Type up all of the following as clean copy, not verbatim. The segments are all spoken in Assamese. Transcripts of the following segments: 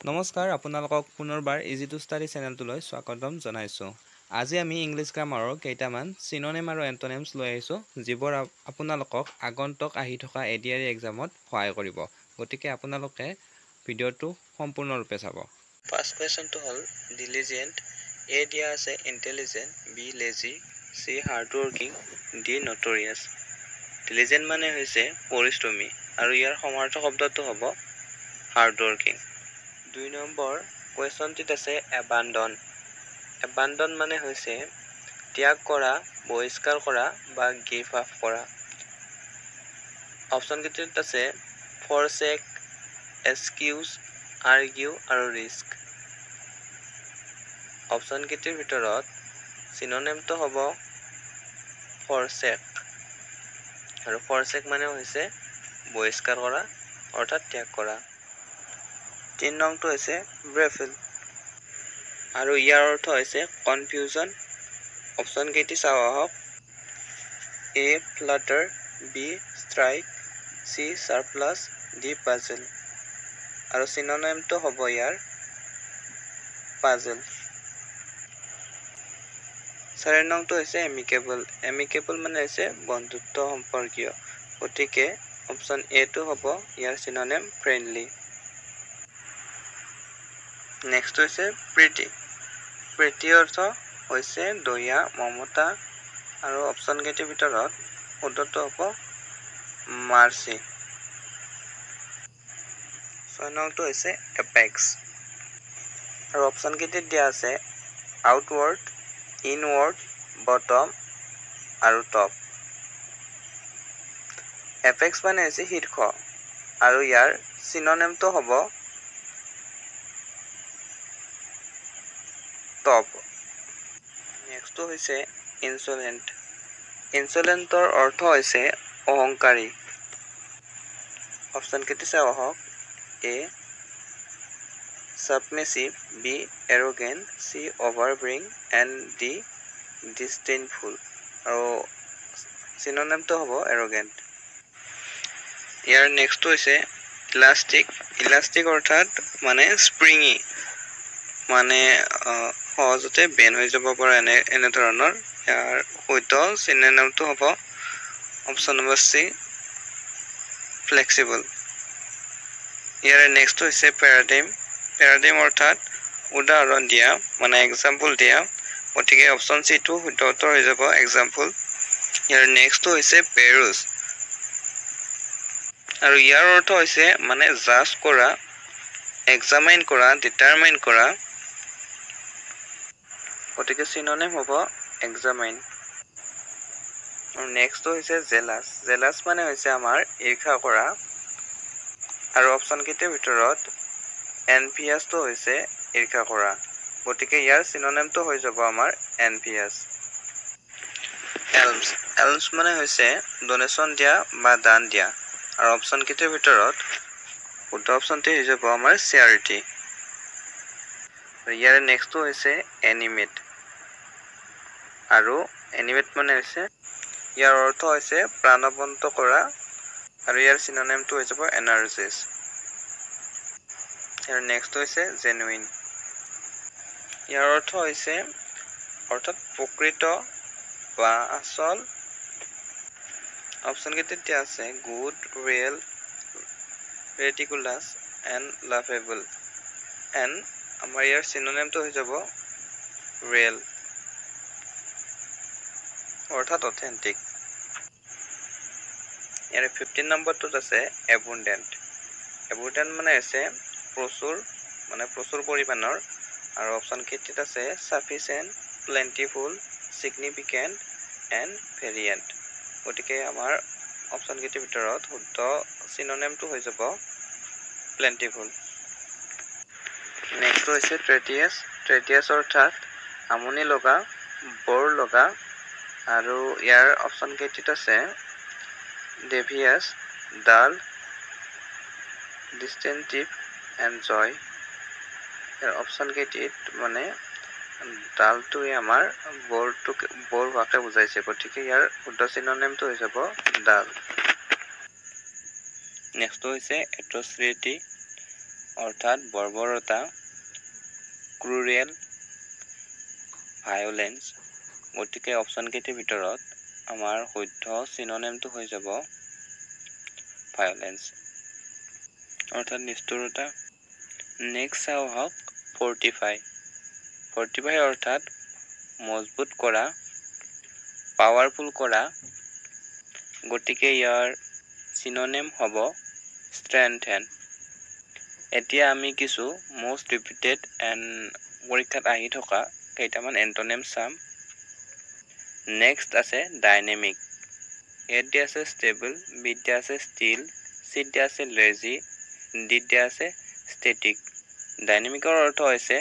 নমস্কাৰ আপোনালোকক পুনৰবাৰ ইজি টু ষ্টাডি চেনেলটোলৈ স্বাগতম জনাইছোঁ। আজি আমি ইংলিছ গ্ৰামাৰৰ কেইটামান চিনোনিম আৰু এণ্টনিমছ লৈ আহিছোঁ যিবোৰ আপোনালোকক আগন্তুক আহি থকা এডিআৰই এক্সামত সহায় কৰিব। গতিকে আপোনালোকে ভিডিঅ'টো সম্পূৰ্ণৰূপে চাব। ফাৰ্ষ্ট কুৱেশ্যনটো হ'ল ডিলিজেণ্ট। এ দিয়া আছে intelligent, B lazy, C hard working, D notorious. Diligent মানে হৈছে পৰিশ্ৰমী আৰু ইয়াৰ সমাৰ্থক শব্দটো হ'ব হাৰ্ড ৱৰ্কিং। 2 নম্বৰ কুৱেশ্যনটিত আছে এবাণ্ডন। এবাণ্ডন মানে হৈছে ত্যাগ কৰা, বহিষ্কাৰ কৰা বা গিভ আপ কৰা। অপশ্যনকেইটাত আছে ফৰছেক, এক্সকিউজ, আৰ্গিউ আৰু ৰিস্ক। অপশ্যনকেইটিৰ ভিতৰত চিনোনিমটো হ'ব ফৰছেক, আৰু ফৰছেক মানে হৈছে বহিষ্কাৰ কৰা অৰ্থাৎ ত্যাগ কৰা। 3 নংটো হৈছে ব্ৰেফেল আৰু ইয়াৰ অৰ্থ হৈছে কনফিউজন। অপশ্যন কেইটি চাওঁ আহক। A flatter, B strike, C surplus, D puzzle. আৰু চিনোনিমটো হ'ব ইয়াৰ পাজেল। 4 নংটো হৈছে এমিকেবল। এমিকেবল মানে হৈছে বন্ধুত্ব সম্পৰ্কীয়, গতিকে অপশ্যন এটো হ'ব ইয়াৰ চিনোনিম ফ্ৰেণ্ডলি। নেক্সট হৈছে প্ৰীতি। প্ৰীতি অৰ্থ হৈছে দয়া, মমতা, আৰু অপশ্যন কেইটিৰ ভিতৰত শুদ্ধটো হ'ব মাৰ্চি। 6 নংটো হৈছে এপেক্স আৰু অপশ্যন কেইটিত দিয়া আছে আউটৱাৰ্ড, ইনৱাৰ্ড, বটম আৰু টপ। এপেক্স মানে হৈছে শীৰ্ষ আৰু ইয়াৰ চিনোনিমটো হ'ব টপ। নেক্সটটো হৈছে ইনচলেণ্ট। ইনচলেণ্টৰ অৰ্থ হৈছে অহংকাৰী। অপশ্যন কেইটি চাওঁ আহক। এ সাবমিছিভ, বি এৰোগেণ্ট, চি অভাৰব্ৰিং এণ্ড ডি ডিছডেইনফুল। আৰু চিনোনিমটো হ'ব এৰোগেণ্ট। ইয়াৰ নেক্সটটো হৈছে ইলাষ্টিক। ইলাষ্টিক অৰ্থাৎ মানে স্প্ৰিঙি, মানে সহজতে বেন হৈ যাব পৰা এনেধৰণৰ। ইয়াৰ শুদ্ধ চিনোনিমটো হ'ব অপশ্যন নম্বৰ চি ফ্লেক্সিবল। ইয়াৰ নেক্সট হৈছে পেৰাডাইম। পেৰাডাইম অৰ্থাৎ উদাহৰণ দিয়া, মানে এক্সাম্পল দিয়া, গতিকে অপশ্যন চিটো শুদ্ধ উত্তৰ হৈ যাব এক্সাম্পল। ইয়াৰ নেক্সটটো হৈছে পেৰুজ আৰু ইয়াৰ অৰ্থ হৈছে মানে জাজ কৰা, এক্সামাইন কৰা, ডিটাৰমাইন কৰা, গতিকে চিনোনিম হ'ব এক্সামাইন। আৰু নেক্সটটো হৈছে জেলাছ। জেলাছ মানে হৈছে আমাৰ ঈৰ্ষা কৰা, আৰু অপশ্যন কেইটিৰ ভিতৰত এনভিয়াছটো হৈছে ঈৰ্ষা কৰা, গতিকে ইয়াৰ চিনোনিমটো হৈ যাব আমাৰ এনভিয়াছ। এলমছ। এলমছ মানে হৈছে ডনেশ্যন দিয়া বা দান দিয়া, আৰু অপশ্যন কেইটিৰ ভিতৰত শুদ্ধ অপশ্যনটি হৈ যাব আমাৰ চেয়াৰিটি। ইয়াৰ নেক্সটটো হৈছে এনিমেট, আৰু এনিমেট মানে হৈছে ইয়াৰ অৰ্থ হৈছে প্ৰাণৱন্ত কৰা, আৰু ইয়াৰ চিনোনিমটো হৈ যাব এনাৰ্জিছ। ইয়াৰ নেক্সট হৈছে জেনুইন। ইয়াৰ অৰ্থ হৈছে অৰ্থাৎ প্ৰকৃত বা আচল। অপশ্যন কেইটিত দিয়া আছে good, real, ridiculous and lovable. And আমাৰ ইয়াৰ চিনোনিমটো হৈ যাব ৰিয়েল অৰ্থাৎ অথেণ্টিক। ইয়াৰ 15 নম্বৰটোত আছে এবুণ্ডেণ্ট। এবুণ্ডেণ্ট মানে হৈছে প্ৰচুৰ, মানে প্ৰচুৰ পৰিমাণৰ, আৰু অপশ্যন কেইটিত আছে চাফিচিয়েণ্ট, প্লেণ্টিফুল, ছিগনিফিকেণ্ট এণ্ড ভেৰিয়েণ্ট। গতিকে আমাৰ অপশ্যন কেইটিৰ ভিতৰত শুদ্ধ চিনোনিমটো হৈ যাব প্লেণ্টিফুল। নেক্সট হৈছে ট্ৰেটিয়াছ। ট্ৰেটিয়াছ অৰ্থাৎ আমনি লগা, বৰ লগা, আৰু ইয়াৰ অপশ্যন কেইটিত আছে ডেভিয়াছ, ডাল, ডিষ্টেন্টিভ এণ্ড জয়। ইয়াৰ অপশ্যন কেইটিত মানে ডালটোৱে আমাৰ বৰ হোৱাকে বুজাইছে, গতিকে ইয়াৰ শুদ্ধ চিনোনিমটো হৈ যাব ডাল। নেক্সটটো হৈছে এট্ৰচিটি। অৰ্থাৎ বৰ্বৰতা, ক্ৰুৰেল, ভায়োলেন্স। গতিকে অপশ্যন কেইটিৰ ভিতৰত আমাৰ শুদ্ধ চিনোনিমটো হৈ যাব ভায়োলেন্স, অৰ্থাৎ নিষ্ঠুৰতা। নেক্সট চাওঁ আহক ফৰ্টিফাই। ফৰ্টিফাই অৰ্থাৎ মজবুত কৰা, পাৱাৰফুল কৰা। গতিকে ইয়াৰ চিনোনিম হ'ব ষ্ট্ৰেংথেন। এতিয়া আমি কিছু মোষ্ট ৰিপিটেড এণ্ড পৰীক্ষাত আহি থকা কেইটামান এণ্টনিম চাম। নেক্সট আছে ডাইনেমিক। ইয়াত দিয়া আছে ষ্টেবল, বিত দিয়া আছে ষ্টিল, চিত দিয়া আছে লেজি, ডিত দিয়া আছে ষ্টেটিক। ডাইনেমিকৰ অৰ্থ হৈছে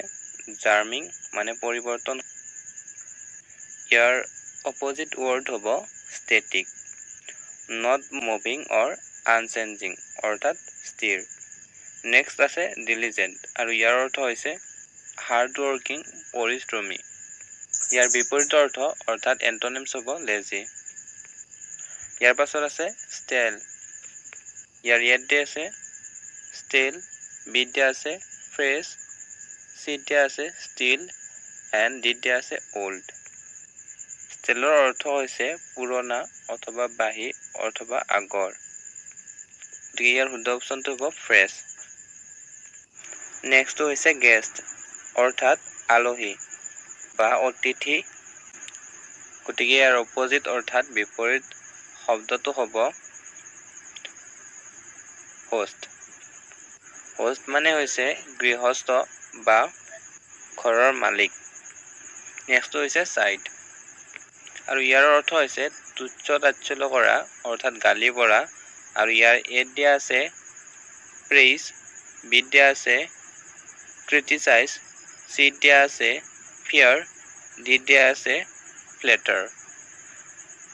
জাৰ্মিং মানে পৰিৱৰ্তন। ইয়াৰ অপজিট ৱৰ্ড হ'ব static. Not moving or unchanging অৰ্থাৎ স্থিৰ। নেক্সট আছে ডিলিজেণ্ট আৰু ইয়াৰ অৰ্থ হৈছে হাৰ্ড ৱৰ্কিং, পৰিশ্ৰমী। ইয়াৰ বিপৰীত অৰ্থ অৰ্থাৎ এণ্টনিমছ হ'ব লেজি। ইয়াৰ পাছত আছে ষ্টেল। ইয়াত দিয়া আছে ষ্টেল, বিত দিয়া আছে ফ্ৰেছ, চিত দিয়া আছে ষ্টিল এণ্ড ডিত দিয়া আছে অল্ড। ষ্টেলৰ অৰ্থ হৈছে পুৰণা অথবা বাহী অথবা আগৰ। গতিকে ইয়াৰ শুদ্ধ অপশ্যনটো হ'ব ফ্ৰেছ। নেক্সটটো হৈছে গেষ্ট অৰ্থাৎ আলহী বা অতিথি। গতিকে ইয়াৰ অপজিট অৰ্থাৎ বিপৰীত শব্দটো হ'ব হোষ্ট। হোষ্ট মানে হৈছে গৃহস্থ বা ঘৰৰ মালিক। নেক্সটটো হৈছে চাইড আৰু ইয়াৰ অৰ্থ হৈছে তুচ্ছ তাচ্ছল্য কৰা অৰ্থাৎ গালি পৰা। আৰু ইয়াৰ এত দিয়া আছে প্ৰেইজ, বিত দিয়া আছে ক্ৰিটিচাইজ, চিত দিয়া আছে ফিয়াৰ, ডিত দিয়া আছে ফ্লেটাৰ।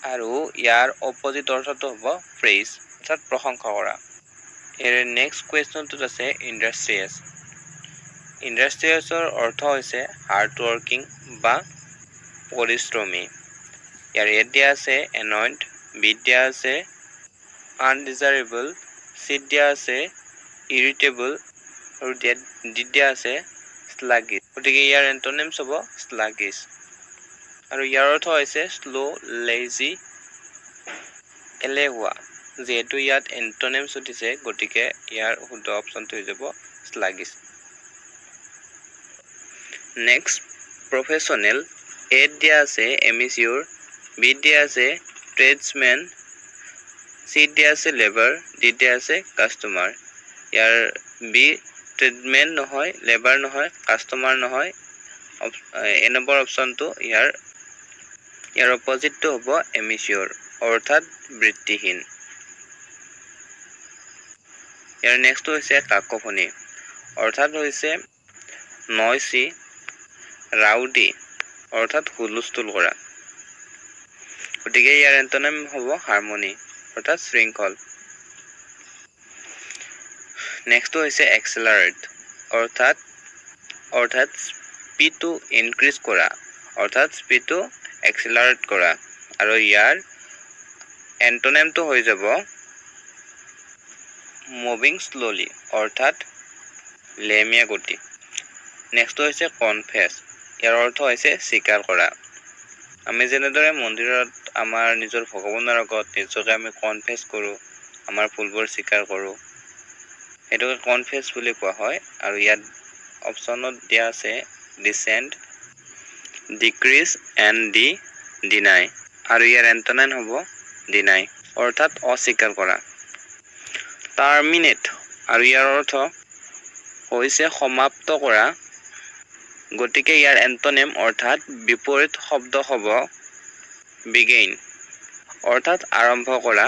আৰু ইয়াৰ অপজিট অৰ্থটো হ'ব প্ৰেইজ অৰ্থাৎ প্ৰশংসা কৰা। ইয়াৰ নেক্সট কুৱেশ্যনটোত আছে ইণ্ডাষ্ট্ৰিয়াছ। ইণ্ডাষ্ট্ৰিয়াছৰ অৰ্থ হৈছে হাৰ্ড ৱৰ্কিং বা পৰিশ্ৰমী। ইয়াৰ এত দিয়া আছে এনয়ণ্ট, বিত দিয়া আছে আনডিজাইৰেবল, চিত দিয়া আছে ইৰিটেবল আৰু ডিত দিয়া আছে স্লাগিছ। গতিকে ইয়াৰ এণ্টনিমছ হ'ব স্লাগিছ আৰু ইয়াৰ অৰ্থ হৈছে শ্ল', লেজি, এলেহুৱা। যিহেতু ইয়াত এণ্টনিমছ উঠিছে গতিকে ইয়াৰ শুদ্ধ অপশ্যনটো হৈ যাব স্লাগিছ। Next professional. এত দিয়া আছে এমিচিউৰ, বিত দিয়া আছে ট্ৰেডছমেন, চিত দিয়া আছে লেবাৰ, ডিত দিয়া আছে কাষ্টমাৰ। ইয়াৰ বি ট্ৰেডমেন নহয়, লেবাৰ নহয়, কাষ্টমাৰ নহয়। এ নম্বৰ অপশ্যনটো ইয়াৰ অপজিটটো হ'ব এমিচিউৰ অৰ্থাৎ বৃত্তিহীন। ইয়াৰ নেক্সটটো হৈছে কাকোফনি অৰ্থাৎ হৈছে নয়চি, ৰাউডি অৰ্থাৎ হুলস্থুল কৰা। গতিকে ইয়াৰ এণ্টনিম হ'ব হাৰমনি অৰ্থাৎ শৃংখল। নেক্সটটো হৈছে এক্সেলাৰেট অৰ্থাৎ স্পীডটো ইনক্ৰিজ কৰা অৰ্থাৎ স্পীডটো এক্সেলাৰেট কৰা। আৰু ইয়াৰ এণ্টনিমটো হৈ যাব মুভিং শ্ল'লি অৰ্থাৎ লেহেমীয়া গতি। নেক্সটটো হৈছে কনফেছ। ইয়াৰ অৰ্থ হৈছে স্বীকাৰ কৰা। আমি যেনেদৰে মন্দিৰত আমাৰ নিজৰ ভগৱানৰ আগত নিজকে আমি কনফেছ কৰোঁ, আমাৰ ভুলবোৰ স্বীকাৰ কৰোঁ, সেইটোকে কনফেছ বুলি কোৱা হয়। আৰু ইয়াত অপশ্যনত দিয়া আছে ডিচেণ্ট, ডিক্ৰিজ এণ্ড ডিনাই। আৰু ইয়াৰ এণ্টনিম হ'ব ডিনাই অৰ্থাৎ অস্বীকাৰ কৰা। টাৰ্মিনেট আৰু ইয়াৰ অৰ্থ হৈছে সমাপ্ত কৰা। গতিকে ইয়াৰ এণ্টনিম অৰ্থাৎ বিপৰীত শব্দ হ'ব বিগেইন অৰ্থাৎ আৰম্ভ কৰা।